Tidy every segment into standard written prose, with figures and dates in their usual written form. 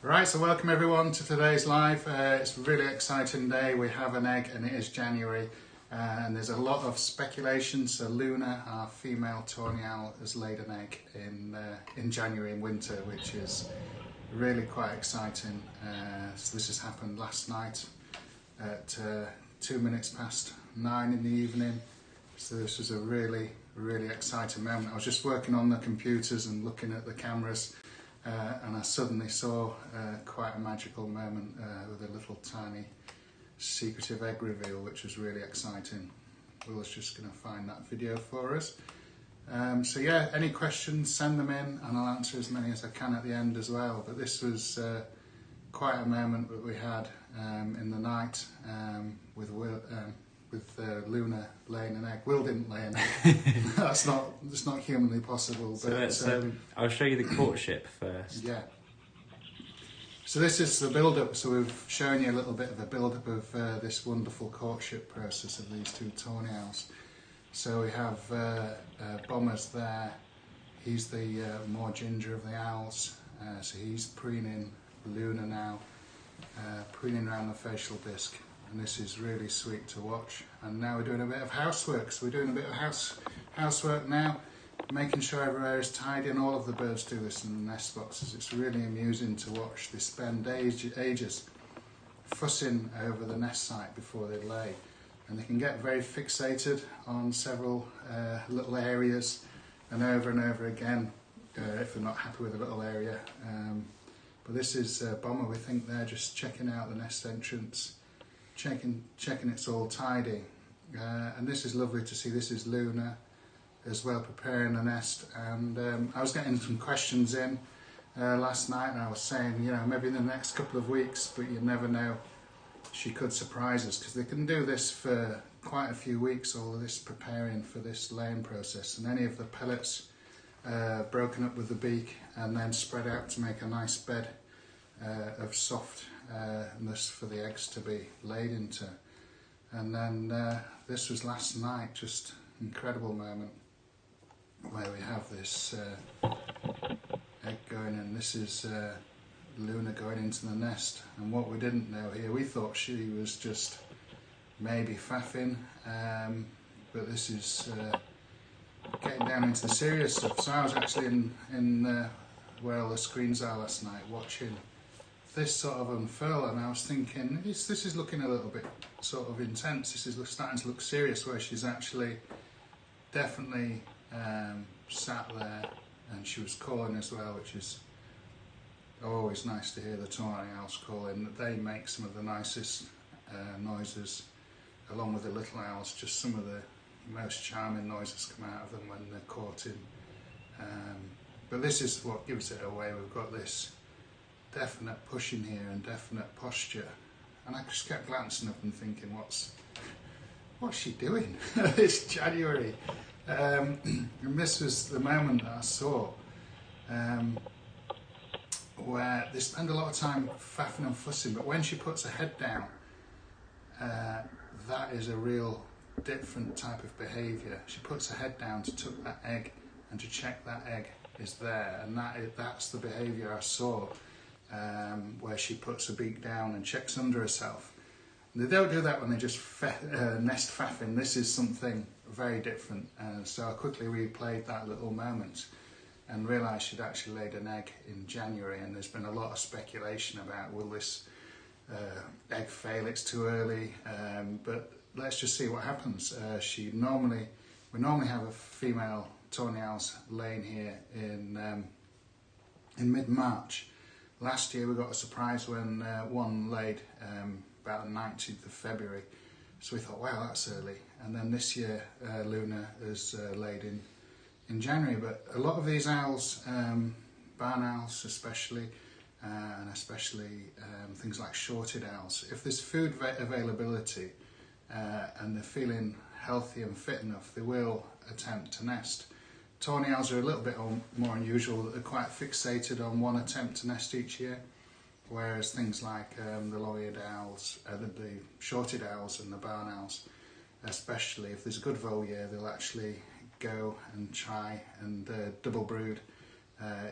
Right, so welcome everyone to today's live. It's a really exciting day. We have an egg and it is January and there's a lot of speculation. So Luna, our female tawny owl, has laid an egg in January in winter, which is really quite exciting. So this has happened last night at 2 minutes past 9 in the evening. So this was a really exciting moment. I was just working on the computers and looking at the cameras. And I suddenly saw quite a magical moment with a little tiny secretive egg reveal, which was really exciting. Will's just going to find that video for us. So yeah, any questions, send them in and I'll answer as many as I can at the end as well. But this was quite a moment that we had in the night with Will, with Luna laying an egg. Will didn't lay an egg. That's not humanly possible. But so I'll show you the courtship first. Yeah. So this is the build-up. So we've shown you a little bit of a build-up of this wonderful courtship process of these two tawny owls. So we have Bomber's there. He's the more ginger of the owls. So he's preening Luna now, preening around the facial disc. And this is really sweet to watch. And now we're doing a bit of housework. So we're doing a bit of housework now, making sure everywhere is tidy, and all of the birds do this in the nest boxes. It's really amusing to watch. They spend ages fussing over the nest site before they lay. And they can get very fixated on several little areas and over again if they're not happy with a little area. But this is Bomber. We think they're just checking out the nest entrance. Checking it's all tidy, and this is lovely to see. This is Luna as well, preparing the nest. And I was getting some questions in last night, and I was saying, you know, maybe in the next couple of weeks, but you never know, she could surprise us, because they can do this for quite a few weeks, all of this preparing for this laying process, and any of the pellets broken up with the beak and then spread out to make a nice bed of soft nest for the eggs to be laid into. And then this was last night, just incredible moment where we have this egg going in. This is Luna going into the nest, and what we didn't know here, we thought she was just maybe faffing, but this is getting down into the serious stuff. So I was actually in where all the screens are last night watching this sort of unfurl, and I was thinking, this is looking a little bit sort of intense. This is starting to look serious, where she's actually definitely sat there, and she was calling as well, which is always nice to hear the tawny owls calling. They make some of the nicest noises, along with the little owls. Just some of the most charming noises come out of them when they're courting. But this is what gives it away. We've got this definite pushing here and definite posture, and I just kept glancing up and thinking, what's she doing? It's January, and this was the moment that I saw where they spend a lot of time faffing and fussing, but when she puts her head down, that is a real different type of behaviour. She puts her head down to tuck that egg and to check that egg is there, and that's the behaviour I saw. Where she puts her beak down and checks under herself. They don't do that when they just nest faffing. This is something very different. So I quickly replayed that little moment and realised she'd actually laid an egg in January, and there's been a lot of speculation about, will this egg fail, it's too early, but let's just see what happens. We normally have a female tawny owls laying here in mid-March. Last year we got a surprise when one laid about the 19th of February, so we thought, wow, that's early. And then this year Luna has laid in January. But a lot of these owls, barn owls especially, and especially things like shorted owls, if there's food availability and they're feeling healthy and fit enough, they will attempt to nest. Tawny owls are a little bit more unusual. They're quite fixated on one attempt to nest each year, whereas things like the long-eared owls, the shorted owls and the barn owls, especially if there's a good vole year, they'll actually go and try and double brood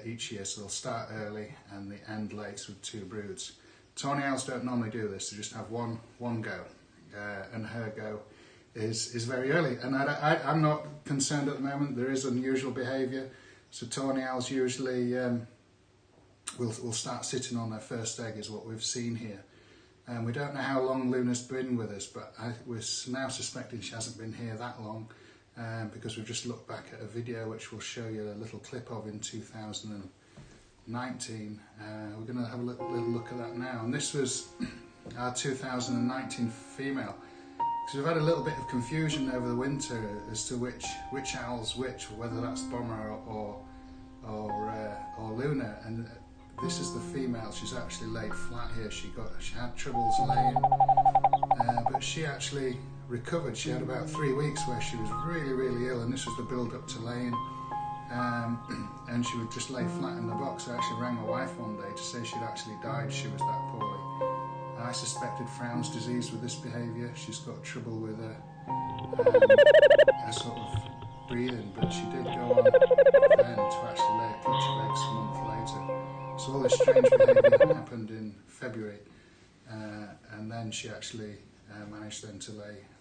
each year, so they'll start early and they end late with 2 broods. Tawny owls don't normally do this, they just have one go, and her go is very early. And I'm not concerned at the moment. There is unusual behaviour, so tawny owls usually will start sitting on their first egg, is what we've seen here. And we don't know how long Luna's been with us, but we're now suspecting she hasn't been here that long, because we've just looked back at a video which we'll show you a little clip of in 2019. We're going to have a little look at that now. And this was our 2019 female. Because we've had a little bit of confusion over the winter as to which owl's which, whether that's Bomber or Luna. And this is the female. She's actually laid flat here. She had troubles laying, but she actually recovered. She had about 3 weeks where she was really ill, and this was the build up to laying. And she would just lay flat in the box. I actually rang my wife one day to say she'd actually died. She was that poorly. I suspected Frown's disease with this behaviour. She's got trouble with her sort of breathing, but she did go on then to actually lay a clutch of eggs a month later. So all this strange behaviour happened in February, and then she actually managed then to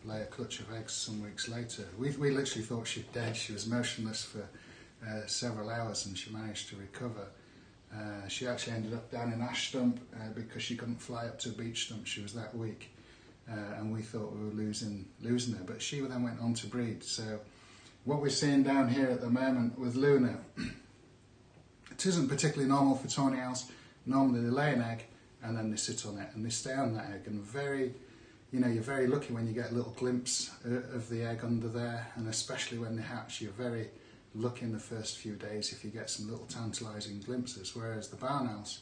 lay a clutch of eggs some weeks later. We literally thought she'd dead. She was motionless for several hours, and she managed to recover. She actually ended up down in Ash Stump because she couldn't fly up to Beach Stump. She was that weak, and we thought we were losing her. But she then went on to breed. So what we're seeing down here at the moment with Luna, it isn't particularly normal for tawny owls. Normally they lay an egg and then they sit on it and they stay on that egg. And you're very lucky when you get a little glimpse of the egg under there, and especially when they hatch, you're very lucky in the first few days if you get some little tantalising glimpses. Whereas the barn owls,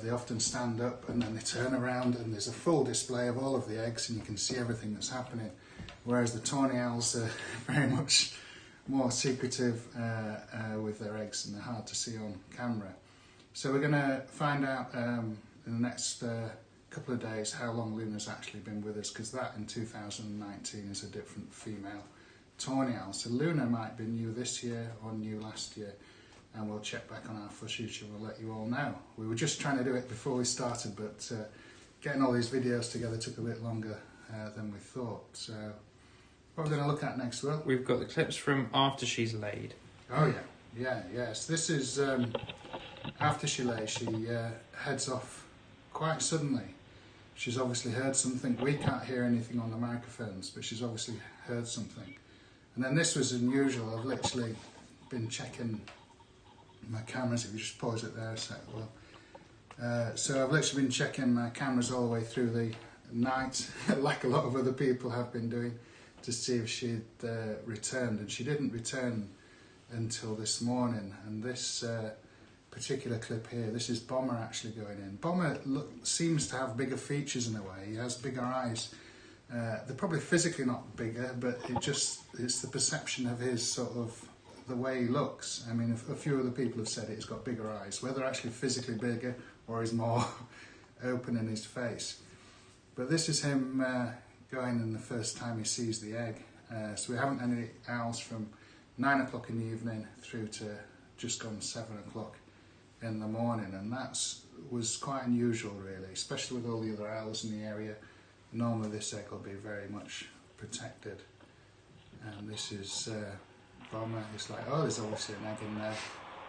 they often stand up and then they turn around and there's a full display of all of the eggs and you can see everything that's happening. Whereas the tawny owls are very much more secretive with their eggs, and they're hard to see on camera. So we're going to find out in the next couple of days how long Luna's actually been with us, because that in 2019 is a different female tawny owl. So Luna might be new this year or new last year, and we'll check back on our footage and we'll let you all know. We were just trying to do it before we started, but getting all these videos together took a bit longer than we thought. So what we're going to look at next, Will? We've got the clips from after she's laid. Oh yes. This is after she lays. She heads off quite suddenly. She's obviously heard something. We can't hear anything on the microphones, but she's obviously heard something. And then this was unusual. I've literally been checking my cameras. If you just pause it there a sec, Will. So I've literally been checking my cameras all the way through the night, like a lot of other people have been doing, to see if she'd returned. And she didn't return until this morning. And this particular clip here, this is Bomber actually going in. Bomber seems to have bigger features in a way. He has bigger eyes. They're probably physically not bigger, but it's the perception of his sort of the way he looks. I mean, a few other people have said he's got bigger eyes, whether actually physically bigger or he's more open in his face. But this is him going in the first time he sees the egg. So we haven't any owls from 9 o'clock in the evening through to just gone 7 o'clock in the morning, and that was quite unusual really, especially with all the other owls in the area. Normally this egg will be very much protected. And this is Bomber. It's like, oh, there's obviously an egg in there.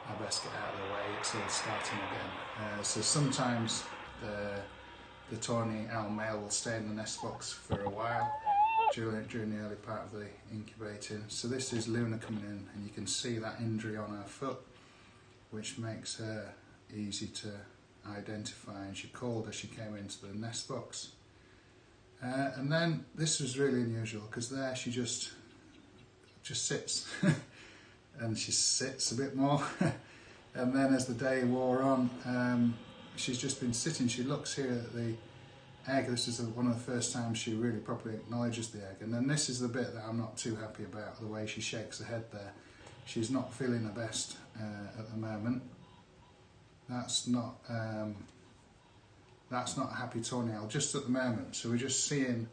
I best get out of the way. It's all starting again. So sometimes the tawny owl male will stay in the nest box for a while during the early part of the incubating. So this is Luna coming in, and you can see that injury on her foot, which makes her easy to identify. And she called as she came into the nest box. And then this was really unusual, because there she just sits and she sits a bit more and then as the day wore on, she's just been sitting. She looks here at the egg. This is one of the first times she really properly acknowledges the egg. And then this is the bit that I'm not too happy about, the way she shakes her head there. She's not feeling her best at the moment. That's not a happy tawny owl just at the moment. So we're just seeing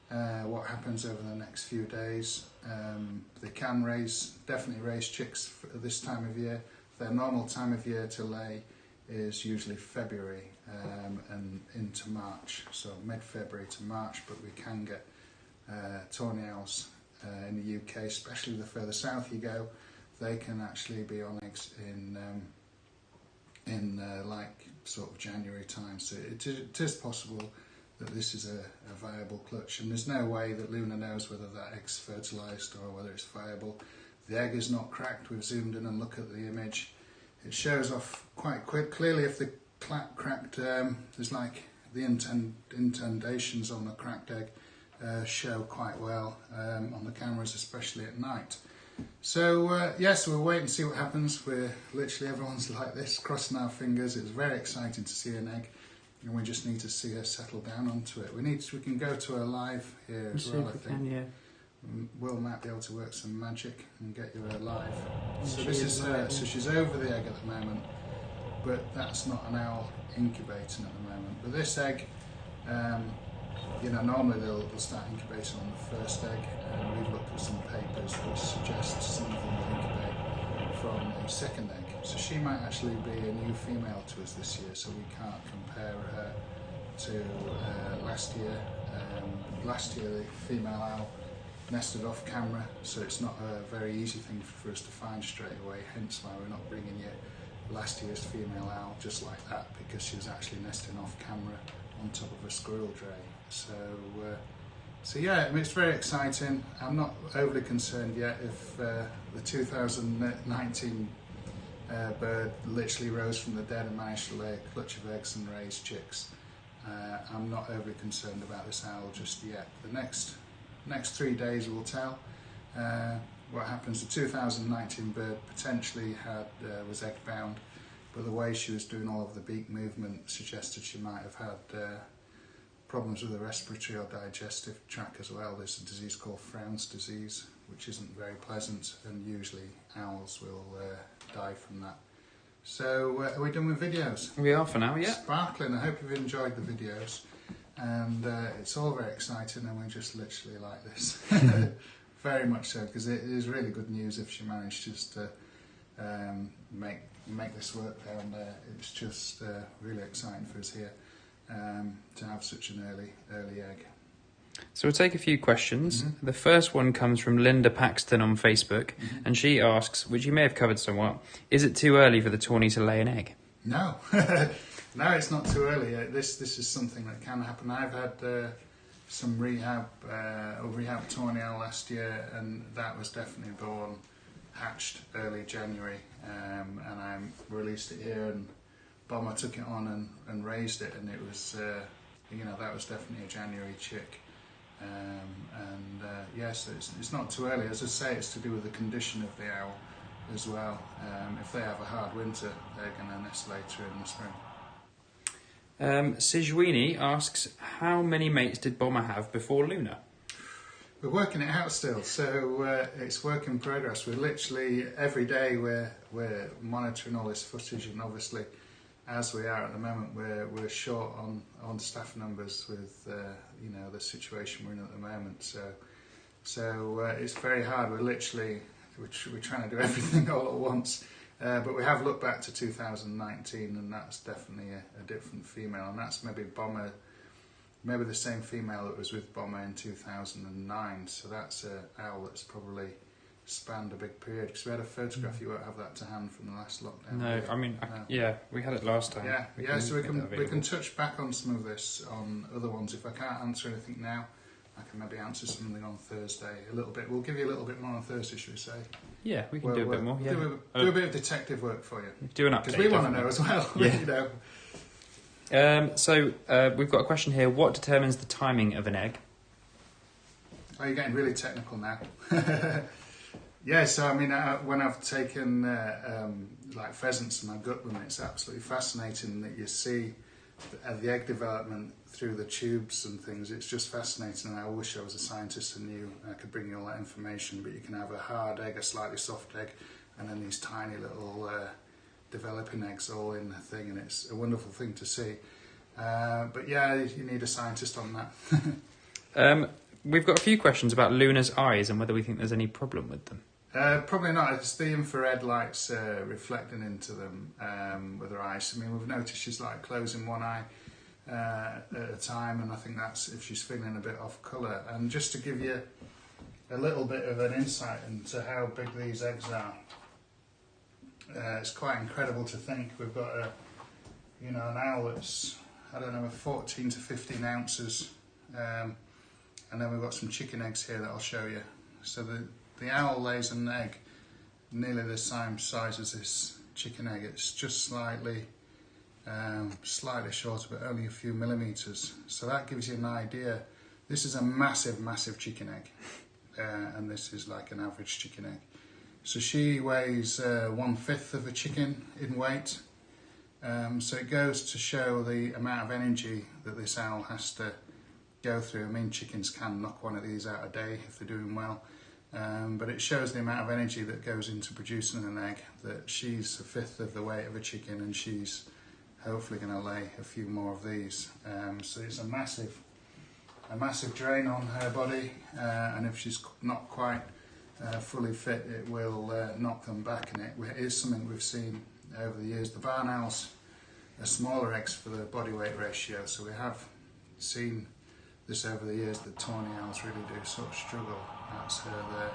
what happens over the next few days. They can definitely raise chicks at this time of year. their normal time of year to lay is usually February and into March, so mid-February to March, but we can get tawny owls in the UK, especially the further south you go. They can actually be on eggs in like sort of January time, so it is possible that this is a viable clutch, and there's no way that Luna knows whether that egg's fertilised or whether it's viable. The egg is not cracked. We've zoomed in and looked at the image. It shows off quite clearly if the cracked, there's like the indentations on the cracked egg show quite well on the cameras, especially at night. So yes, we'll wait and see what happens. Everyone's like this, crossing our fingers. It was very exciting to see an egg, and we just need to see her settle down onto it. We can go to her live here as well, I think. Will might be able to work some magic and get you her live. So this is her. So she's over the egg at the moment, but that's not an owl incubating at the moment. But this egg, normally they'll start incubating on the first egg, and we've looked at some papers which suggest some of them will incubate from a second egg. So she might actually be a new female to us this year, so we can't compare her to last year. Last year the female owl nested off camera, so it's not a very easy thing for us to find straight away, hence why we're not bringing you last year's female owl just like that, because she was actually nesting off camera on top of a squirrel tray. So yeah, I mean, it's very exciting. I'm not overly concerned yet if the 2019 bird literally rose from the dead and managed to lay a clutch of eggs and raise chicks. I'm not overly concerned about this owl just yet. The next 3 days will tell what happens. The 2019 bird potentially was egg bound, but the way she was doing all of the beak movement suggested she might have had problems with the respiratory or digestive tract as well. There's a disease called Frown's disease, which isn't very pleasant, and usually owls will die from that. So are we done with videos? We are for now, yeah. Sparkling. I hope you've enjoyed the videos. And it's all very exciting, and we're just literally like this. Very much so, because it is really good news if she manages to make this work down there. It's just really exciting for us here to have such an early egg. So we'll take a few questions. The first one comes from Linda Paxton on Facebook, and she asks, which you may have covered somewhat, is it too early for the tawny to lay an egg? No. No, it's not too early. This is something that can happen. I've had some rehab tawny owl last year, and that was definitely hatched early January, and I released it here, and Bomber took it on and raised it, and it was that was definitely a January chick. Yes, it's not too early. As I say, it's to do with the condition of the owl as well. If they have a hard winter, they're going to nest later in the spring. Sijwini asks, how many mates did Bomber have before Luna? We're working it out still, so it's work in progress. We're literally every day we're monitoring all this footage, and obviously, as we are at the moment, we're short on staff numbers with the situation we're in at the moment. So it's very hard. We're trying to do everything all at once. But we have looked back to 2019, and that's definitely a different female, and that's maybe the same female that was with Bomber in 2009. So that's an owl that's probably spanned a big period. Because we had a photograph, you won't have that to hand, from the last lockdown. No, I mean, yeah, we had it last time. Yeah. So we can touch back on some of this on other ones. If I can't answer anything now, I can maybe answer something on Thursday a little bit. We'll give you a little bit more on Thursday, should we say? Yeah, we can do a bit more. Yeah. Do a bit of detective work for you. Do an update. Because we want to know as well. Yeah. So we've got a question here. What determines the timing of an egg? Oh, you're getting really technical now. Yeah, so I mean, when I've taken like pheasants and I gut them, it's absolutely fascinating that you see the egg development through the tubes and things. It's just fascinating, and I wish I was a scientist and knew I could bring you all that information. But you can have a hard egg, a slightly soft egg, and then these tiny little developing eggs all in the thing, and it's a wonderful thing to see. But yeah, you need a scientist on that. We've got a few questions about Luna's eyes and whether we think there's any problem with them. Probably not. It's the infrared lights reflecting into them with her eyes. I mean, we've noticed she's like closing one eye at a time, and I think that's if she's feeling a bit off colour. And just to give you a little bit of an insight into how big these eggs are, it's quite incredible to think we've got an owl that's, I don't know, 14 to 15 ounces, and then we've got some chicken eggs here that I'll show you. So the owl lays an egg nearly the same size as this chicken egg. It's just slightly shorter, but only a few millimetres. So that gives you an idea. This is a massive, massive chicken egg, and this is like an average chicken egg. So she weighs 1/5 of a chicken in weight. So it goes to show the amount of energy that this owl has to go through. I mean, chickens can knock one of these out a day if they're doing well. But it shows the amount of energy that goes into producing an egg, that she's 1/5 of the weight of a chicken, and she's hopefully going to lay a few more of these. So it's a massive drain on her body, and if she's not quite fully fit, it will knock them back, and it is something we've seen over the years. The barn owls are smaller eggs for the body weight ratio, so we have seen this over the years. The tawny owls really do sort of struggle. That's her there,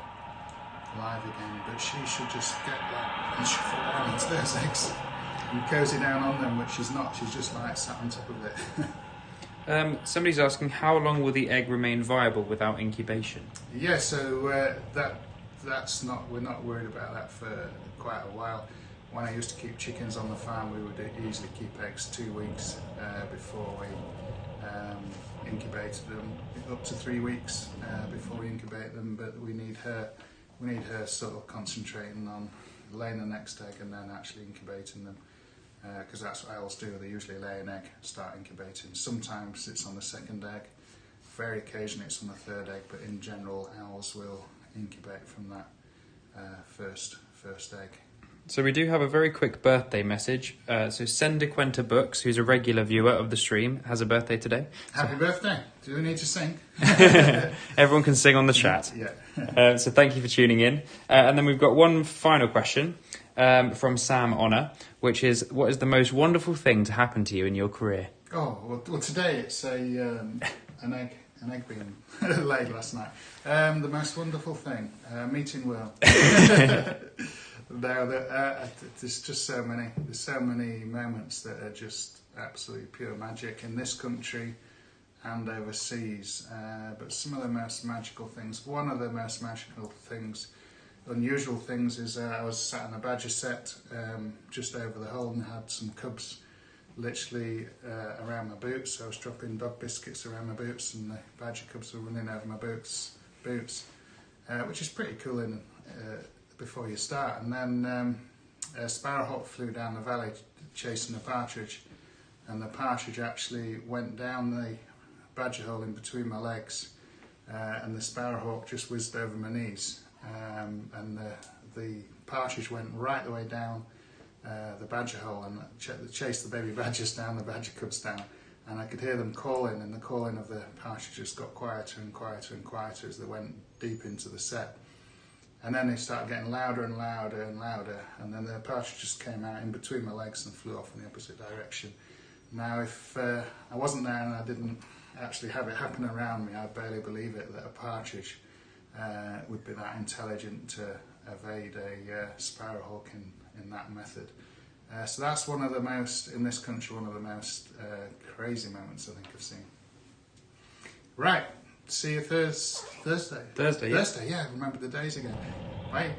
live again, but she should just get that and shuffle down into those eggs and cozy down on them, which she's not. She's just like sat on top of it. Somebody's asking, how long will the egg remain viable without incubation? Yeah, so that's not. We're not worried about that for quite a while. When I used to keep chickens on the farm, we would easily keep eggs 2 weeks before we incubated them, up to 3 weeks before we incubate them. But we need her sort of concentrating on laying the next egg and then actually incubating them, because that's what owls do. They usually lay an egg, start incubating. Sometimes it's on the second egg, very occasionally it's on the third egg, but in general owls will incubate from that first egg. So we do have a very quick birthday message. So Sendequenta Books, who's a regular viewer of the stream, has a birthday today. Happy birthday. Do we need to sing? Everyone can sing on the chat. Yeah. So thank you for tuning in. And then we've got one final question from Sam Honor, which is, what is the most wonderful thing to happen to you in your career? Oh, well today it's an egg being laid last night. The most wonderful thing, meeting Will. There's just so many moments that are just absolutely pure magic in this country and overseas. But some of the most magical things, one of the most magical things, unusual things, is I was sat in a badger set just over the hole and had some cubs literally around my boots. So I was dropping dog biscuits around my boots, and the badger cubs were running over my boots, which is pretty cool before you start. And then a sparrowhawk flew down the valley chasing a partridge, and the partridge actually went down the badger hole in between my legs, and the sparrowhawk just whizzed over my knees, and the partridge went right the way down the badger hole and chased the baby badgers down, the badger cubs down, and I could hear them calling, and the calling of the partridge just got quieter and quieter and quieter as they went deep into the set. And then they started getting louder and louder and louder, and then the partridge just came out in between my legs and flew off in the opposite direction. Now, if I wasn't there and I didn't actually have it happen around me, I'd barely believe it that a partridge would be that intelligent to evade a sparrowhawk in that method. So that's one of the most, in this country, one of the most crazy moments I think I've seen. Right. See you Thursday. Thursday, yeah. Thursday, yeah. Remember the days again. Bye.